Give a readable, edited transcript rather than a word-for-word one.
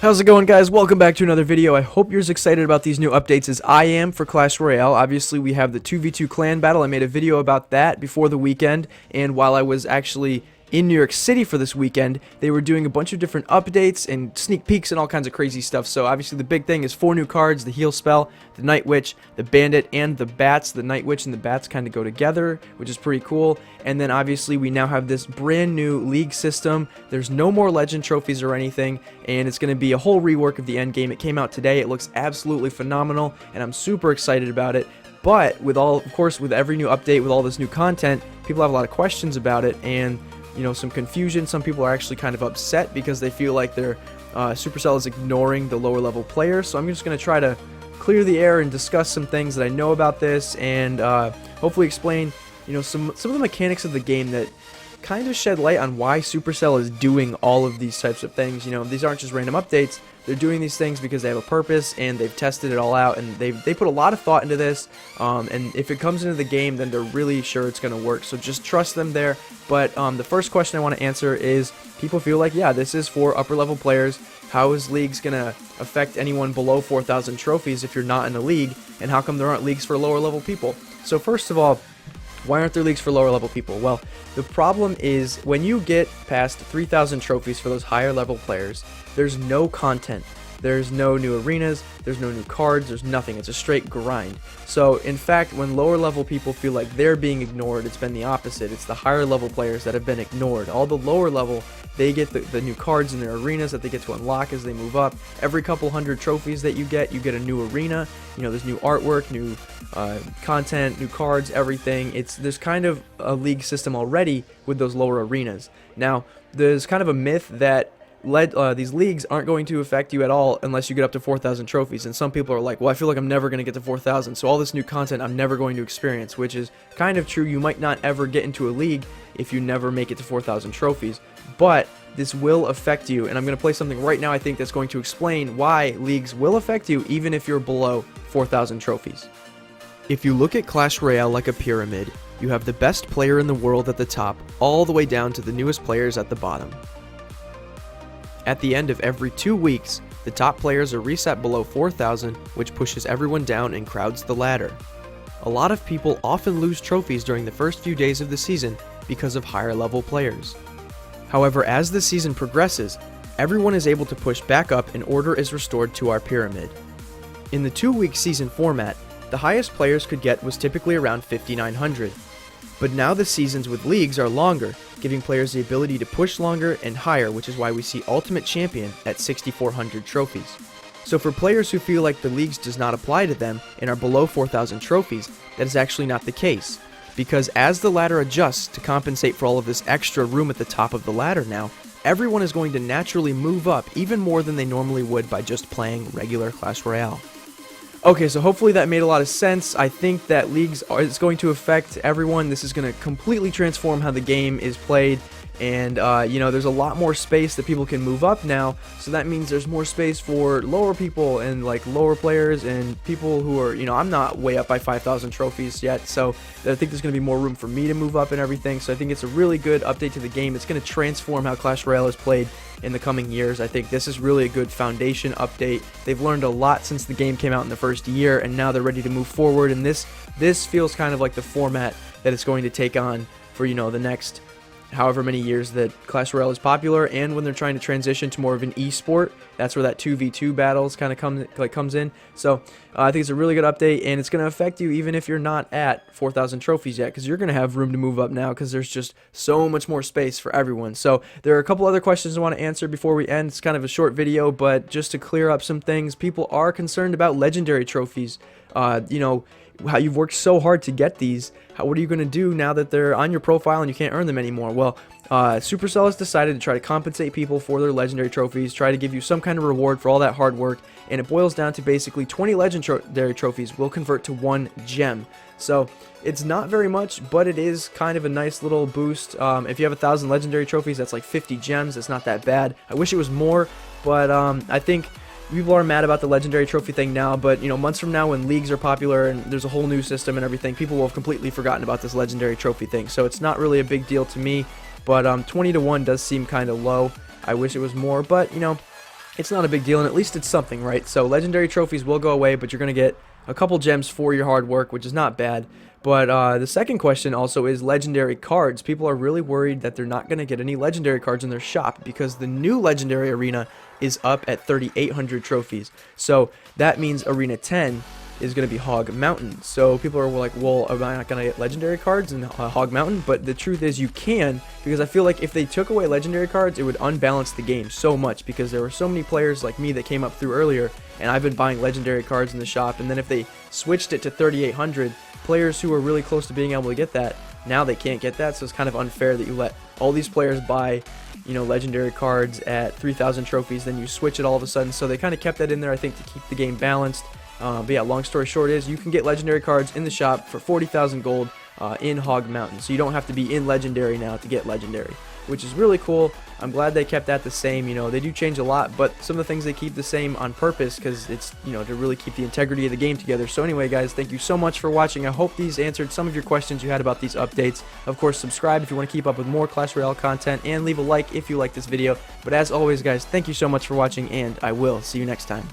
How's it going, guys? Welcome back to another video. I hope you're as excited about these new updates as I am for Clash Royale. Obviously, we have the 2v2 clan battle. I made a video about that before the weekend, and while I was actually in New York City for this weekend, they were doing a bunch of different updates and sneak peeks and all kinds of crazy stuff. So obviously the big thing is 4 new cards: the Heal Spell, the Night Witch, the Bandit, and the Bats. The Night Witch and the Bats kind of go together, which is pretty cool. And then obviously we now have this brand new league system. There's no more legend trophies or anything, and it's going to be a whole rework of the end game. It came out today. It looks absolutely phenomenal, and I'm super excited about it. But with of course, with every new update, with all this new content, people have a lot of questions about it, and some confusion. Some people are actually kind of upset because they feel like their Supercell is ignoring the lower level players. So I'm just going to try to clear the air and discuss some things that I know about this, and hopefully explain some of the mechanics of the game that kind of shed light on why Supercell is doing all of these types of things. These aren't just random updates. They're doing these things because they have a purpose, and they've tested it all out, and they put a lot of thought into this, and if it comes into the game, then they're really sure it's going to work, so just trust them there. But the first question I want to answer is, people feel like, yeah, this is for upper level players. How is leagues going to affect anyone below 4,000 trophies if you're not in a league, and how come there aren't leagues for lower level people? So first of all, why aren't there leagues for lower level people? Well, the problem is when you get past 3,000 trophies for those higher level players, there's no content. There's no new arenas, there's no new cards, there's nothing. It's a straight grind. So, in fact, when lower level people feel like they're being ignored, it's been the opposite. It's the higher level players that have been ignored. All the lower level, they get the new cards in their arenas that they get to unlock as they move up. Every couple hundred trophies that you get a new arena. There's new artwork, new content, new cards, everything. There's kind of a league system already with those lower arenas. Now, there's kind of a myth that these leagues aren't going to affect you at all unless you get up to 4,000 trophies, and some people are like, well, I feel like I'm never going to get to 4,000, so all this new content I'm never going to experience, which is kind of true. You might not ever get into a league if you never make it to 4,000 trophies, but this will affect you, and I'm going to play something right now I think that's going to explain why leagues will affect you even if you're below 4,000 trophies. If you look at Clash Royale like a pyramid, you have the best player in the world at the top, all the way down to the newest players at the bottom. At the end of every 2 weeks, the top players are reset below 4,000, which pushes everyone down and crowds the ladder. A lot of people often lose trophies during the first few days of the season because of higher level players. However, as the season progresses, everyone is able to push back up and order is restored to our pyramid. In the 2-week season format, the highest players could get was typically around 5,900. But now the seasons with leagues are longer, giving players the ability to push longer and higher, which is why we see Ultimate Champion at 6,400 trophies. So for players who feel like the leagues does not apply to them and are below 4,000 trophies, that is actually not the case. Because as the ladder adjusts to compensate for all of this extra room at the top of the ladder now, everyone is going to naturally move up even more than they normally would by just playing regular Clash Royale. Okay, so hopefully that made a lot of sense. I think that leagues is going to affect everyone. This is going to completely transform how the game is played. And, there's a lot more space that people can move up now. So that means there's more space for lower people and, lower players and people who are, I'm not way up by 5,000 trophies yet. So I think there's going to be more room for me to move up and everything. So I think it's a really good update to the game. It's going to transform how Clash Royale is played in the coming years. I think this is really a good foundation update. They've learned a lot since the game came out in the first year, and now they're ready to move forward, and this feels kind of like the format that it's going to take on for the next however many years that Clash Royale is popular, and when they're trying to transition to more of an esport, that's where that 2v2 battles kind of comes in. So I think it's a really good update, and it's going to affect you even if you're not at 4,000 trophies yet, because you're going to have room to move up now because there's just so much more space for everyone. So there are a couple other questions I want to answer before we end. It's kind of a short video, but just to clear up some things, people are concerned about legendary trophies. How you've worked so hard to get these. What are you going to do now that they're on your profile and you can't earn them anymore? Well, Supercell has decided to try to compensate people for their legendary trophies, try to give you some kind of reward for all that hard work, and it boils down to basically 20 legendary trophies will convert to 1 gem. So it's not very much, but it is kind of a nice little boost. If you have 1,000 legendary trophies, that's like 50 gems. It's not that bad. I wish it was more, but I think people are mad about the legendary trophy thing now, but months from now when leagues are popular and there's a whole new system and everything, people will have completely forgotten about this legendary trophy thing. So it's not really a big deal to me, but 20 to 1 does seem kind of low. I wish it was more, but it's not a big deal, and at least it's something, right? So legendary trophies will go away, but you're going to get a couple gems for your hard work, which is not bad. But the second question also is legendary cards. People are really worried that they're not going to get any legendary cards in their shop because the new legendary arena is up at 3,800 trophies. So that means Arena 10 is going to be Hog Mountain. So people are like, well, am I not going to get legendary cards in Hog Mountain? But the truth is you can, because I feel like if they took away legendary cards, it would unbalance the game so much, because there were so many players like me that came up through earlier, and I've been buying legendary cards in the shop, and then if they switched it to 3,800, players who are really close to being able to get that, now they can't get that. So it's kind of unfair that you let all these players buy, you know, legendary cards at 3,000 trophies, then you switch it all of a sudden. So they kind of kept that in there, I think, to keep the game balanced. But yeah, long story short is you can get legendary cards in the shop for 40,000 gold in Hog Mountain. So you don't have to be in legendary now to get legendary, which is really cool. I'm glad they kept that the same. You know, they do change a lot, but some of the things they keep the same on purpose because it's, you know, to really keep the integrity of the game together. So anyway, guys, thank you so much for watching. I hope these answered some of your questions you had about these updates. Of course, subscribe if you want to keep up with more Clash Royale content, and leave a like if you like this video. But as always, guys, thank you so much for watching, and I will see you next time.